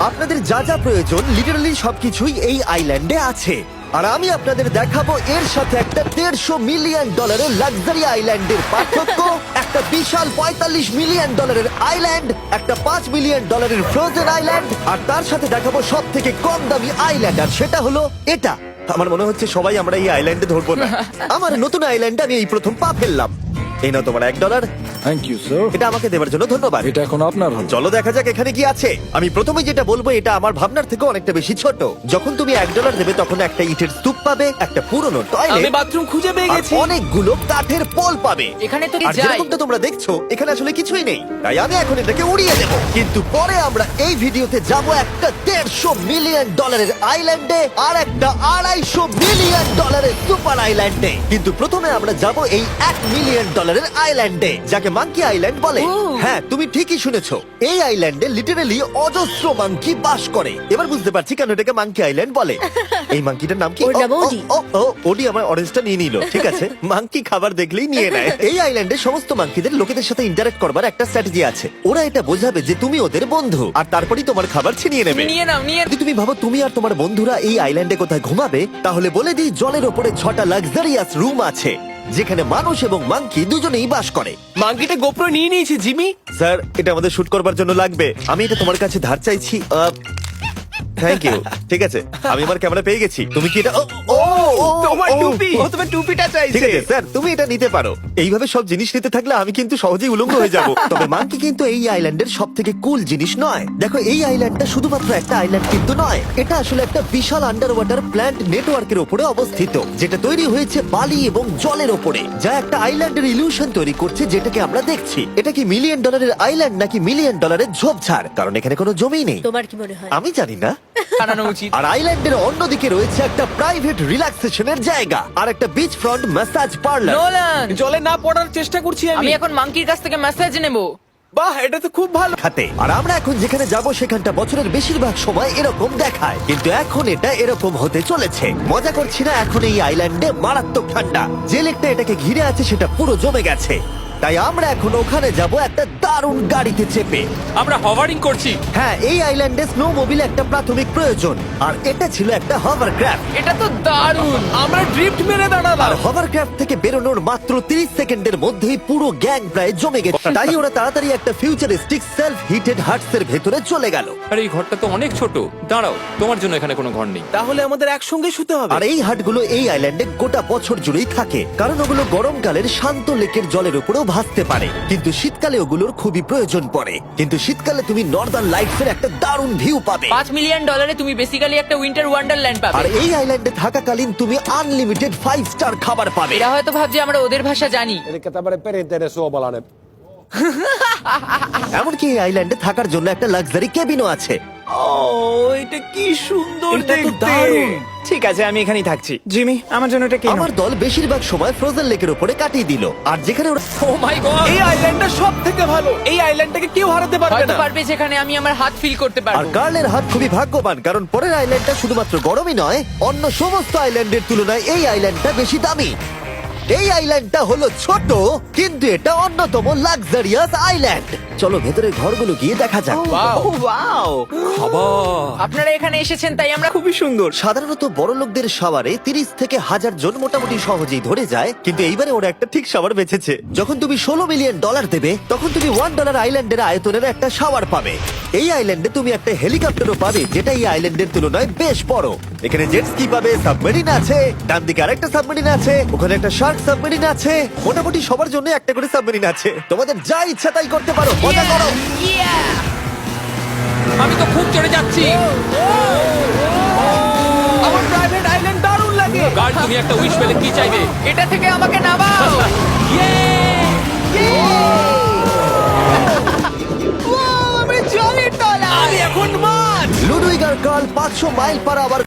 আপনাদের যা যা প্রয়োজন লিটারালি সবকিছুই এই আইল্যান্ডে আছে। আর আমি আপনাদের দেখাবো এর সাথে একটা $150 মিলিয়ন লাক্সারি আইল্যান্ডের পার্থক্য, একটা বিশাল $45 মিলিয়ন আইল্যান্ড, একটা $5 মিলিয়ন ফ্রোজেন আইল্যান্ড, আর তার সাথে দেখাবো সব থেকে কম দামি আইল্যান্ড, আর সেটা হলো এটা। আমার মনে হচ্ছে সবাই আমরা এই আইল্যান্ডে ধরবো না। আমার নতুন আইল্যান্ডে আমি এই প্রথম পা ফেললাম। এই নাও তোমার $1। Thank you sir. এটা আমাকে দেওয়ার জন্য ধন্যবাদ। এটা এখন আপনার হল। চলো দেখা যাক এখানে কি আছে। আমি প্রথমে যেটা বলবো এটা আমার ভাবনার থেকে অনেকটা বেশি ছোট। যখন তুমি $1 দেবে তখন একটা ইটের স্তূপ পাবে, একটা পুরনো আমি টয়লেট, বাথরুম খুঁজে পেয়ে আর গেছি। অনেকগুলো কাঠের পোল পাবে। এখানে তো আর যাই। যেরকমটা তোমরা দেখছো এখানে আসলে কিছুই নেই, তাই আমি এখন এটাকে উড়িয়ে দেব। কিন্তু পরে আমরা এই ভিডিওতে যাব একটা $150 মিলিয়ন আইল্যান্ডে আর একটা $250 মিলিয়ন সুপার আইল্যান্ডে। কিন্তু প্রথমে আমরা যাব এই $1 মিলিয়ন আইল্যান্ডে, যাকে মাঙ্কি আইল্যান্ড বলে। হ্যাঁ, তুমি ঠিকই শুনেছো, এই আইল্যান্ডে লিটারালি অজস্র মাঙ্কি বাস করে। এবার বুঝতে পারছি কেন এটাকে মাঙ্কি আইল্যান্ড বলে। এই মাঙ্কিটার নাম কি? ওর নাম ওডি। ওডি আমার অরেঞ্জটা নিয়ে নিল। ঠিক আছে, মাঙ্কি খাবার দেখলেই নিয়ে নেয়। এই আইল্যান্ডে সমস্ত মাঙ্কিদের লোকেদের সাথে ইন্টারঅ্যাক্ট করবার একটা স্ট্র্যাটেজি আছে। ওরা এটা বোঝাবে যে তুমি ওদের বন্ধু, আর তারপরেই তোমার খাবার ছিনিয়ে নেবে। নিয়ে নাও, নিয়ে যদি তুমি ভাবো তুমি আর তোমার বন্ধুরা এই আইল্যান্ডে কোথায় ঘুমাবে, তাহলে বলে দিই জলের ওপরে 6টা লাক্সারিয়াস রুম আছে, যেখানে মানুষ এবং মাঙ্কি দুজনেই বাস করে। মাঙ্কিটা গোপ্রো নিয়ে নিয়েছে জিমি। স্যার, এটা আমাদের শুট করবার জন্য লাগবে। আমি এটা তোমার কাছে ধার চাইছি। Thank you. ঠিক আছে, আমি আমার ক্যামেরা পেয়ে গেছি। তুমি কি এটা? তোমার টুপি। ও তোমার টুপিটা ঠিক চাইছে। আছে স্যার, তুমি এটা নিতে পারো। এইভাবে সব জিনিস নিতে থাকলে আমি কিন্তু সহজেই উলঙ্গ হয়ে যাব। তবে মাঙ্কি কিন্তু এই আইল্যান্ডের সব থেকে কুল জিনিস নয়। দেখো, এই আইল্যান্ডটা শুধুমাত্র একটা আইল্যান্ড কিন্তু নয়, এটা আসলে একটা বিশাল আন্ডার ওয়াটার প্ল্যান্ট নেটওয়ার্কের উপরে অবস্থিত, যেটা তৈরি হয়েছে বালি এবং জলের ওপরে, যা একটা আইল্যান্ডের ইলিউশন তৈরি করছে, যেটাকে আমরা দেখছি। এটা কি $1 মিলিয়ন আইল্যান্ড নাকি $1 মিলিয়ন ঝোপঝাড়? কারণ এখানে কোনো জমি নেই। তোমার কি মনে হয়? আমি জানি না। বানানো উচিত। আর আইল্যান্ডের অন্যদিকে রয়েছে একটা প্রাইভেট রিল্যাক্সেশনের জায়গা আর একটা beach front massage parlour. Nolan, জলে না পড়ার চেষ্টা করছি আমি আমি। এখন মাংকির কাছ থেকে মেসেজ নেব। বাহ, এটা তো খুব ভালো। খাতে। আর আমরা এখন যেখানে যাব সেখানটা বছরের বেশিরভাগ সময় এরকম দেখায়, কিন্তু এখন এটা এরকম হতে চলেছে। মজা করছি না, এখন এই আইল্যান্ডে মারাত্মক ঠান্ডা। যে লেকটা এটাকে ঘিরে আছে সেটা পুরো জমে গেছে, তাই আমরা এখন ওখানে যাব একটা দারুণ গাড়িতে চেপে। আমরা হভারিং করছি। হ্যাঁ, এই আইল্যান্ডে স্নো মোবিল একটা প্রাথমিক প্রয়োজন, আর এটা ছিল একটা হভারক্রাফট। এটা তো দারুণ। আমরা ড্রিফট মেরে আর দাঁড়ালাম। হভারক্রাফট থেকে বেরোনোর মাত্র 30 সেকেন্ডের মধ্যেই পুরো গ্যাং প্রায় জমে গেছে। তাই ওরা তাড়াতাড়ি একটা ফিউচারিস্টিক সেলফ হিটেড হাটস এর ভেতরে চলে গেল। আর এই ঘরটা তো অনেক ছোট। দাঁড়াও, তোমার জন্য এখানে কোনো ঘর নেই। তাহলে আমাদের একসঙ্গে শুতে হবে। আর এই হাটগুলো এই আইল্যান্ডে গোটা বছর জুড়েই থাকে, কারণ ওগুলো গরমকালের শান্ত লেকের জলের উপরেও ভাসতে পারে, কিন্তু শীতকালে ওগুলোর খুবই প্রয়োজন পড়ে। কিন্তু শীতকালে তুমি নর্দার্ন লাইটস এর একটা দারুণ ভিউ পাবে। $5 মিলিয়ন তুমি বেসিক্যালি একটা উইন্টার ওয়ান্ডারল্যান্ড আর পাবে। এই আইল্যান্ডে থাকাকালীন তুমি আনলিমিটেড 5 স্টার খাবার পাবে। এরা হয়তো ভাবছে আমরা ওদের ভাষা জানি। Eli tämmöinen perinteinen suomalainen. এমনকি এই আইল্যান্ডে থাকার জন্য একটা লাক্সারি কেবিনও আছে। ও, এটা কি সুন্দর এটা তো দেখতে। দারুণ। ঠিক আছে, আমি এখানেই থাকছি। জিমি, আমার জন্য এটা কেন? আমার দল বেশিরভাগ সময় ফ্রোজেন লেকের উপরে কাটিয়ে দিল, আর যেখানে ওরা ও মাই গড। এই আইল্যান্ডটা সব থেকে ভালো। এই আইল্যান্ডটাকে কেউ হারাতে পারবে হয়তো না। পারবে যেখানে আমি আমার হাত ফিল করতে আর পারবো। কার্লের হাত খুবই ভাগ্যবান, কারণ পরের আইল্যান্ডটা শুধুমাত্র গরমই নয়, অন্য সমস্ত আইল্যান্ডের তুলনায় এই আইল্যান্ডটা বেশি দামি। এই আইল্যান্ডটা হলো ছোট, কিন্তু এটা অন্যতম লাক্সারিয়াস আইল্যান্ড। চলো ভেতরের ঘরগুলো গিয়ে দেখা যাক। ওয়াও, আপনারা এখানে এসেছেন তাই আমরা খুবই সুন্দর। সাধারণত বড় লোকদের শাওয়ারে 30 থেকে 1000 জন মোটামুটি সহজেই ধরে যায়, কিন্তু এইবারে ওরা একটা ঠিক শাওয়ার বেঁচেছে। যখন তুমি $16 মিলিয়ন দেবে, তখন তুমি $1 আইল্যান্ডের আয়তনের একটা শাওয়ার পাবে। এই আইল্যান্ডে তুমি একটা হেলিকপ্টারও পাবে, যেটা এই আইল্যান্ডের তুলনায় বেশ বড়। এখানে জেট স্কি পাবে, সাবমেরিন আছে, ডান দিকে আরেকটা সাবমেরিন আছে, ওখানে একটা শার্ক সাবমেরিন আছে। মোটামুটি সবার জন্য একটা করে সাবমেরিন আছে। তোমাদের যা ইচ্ছা তাই করতে পারো, মজা করো। আমি তো খুব চড়ে যাচ্ছি। আমার প্রাইভেট আইল্যান্ড দারুণ লাগে। গার্ড, তুমি একটা উইশ পেলে কি চাইবে? এটা থেকে আমাকে নামাও। আমি এখন মাছ। লুডুইগার কার্ল 500 মাইল পার আওয়ার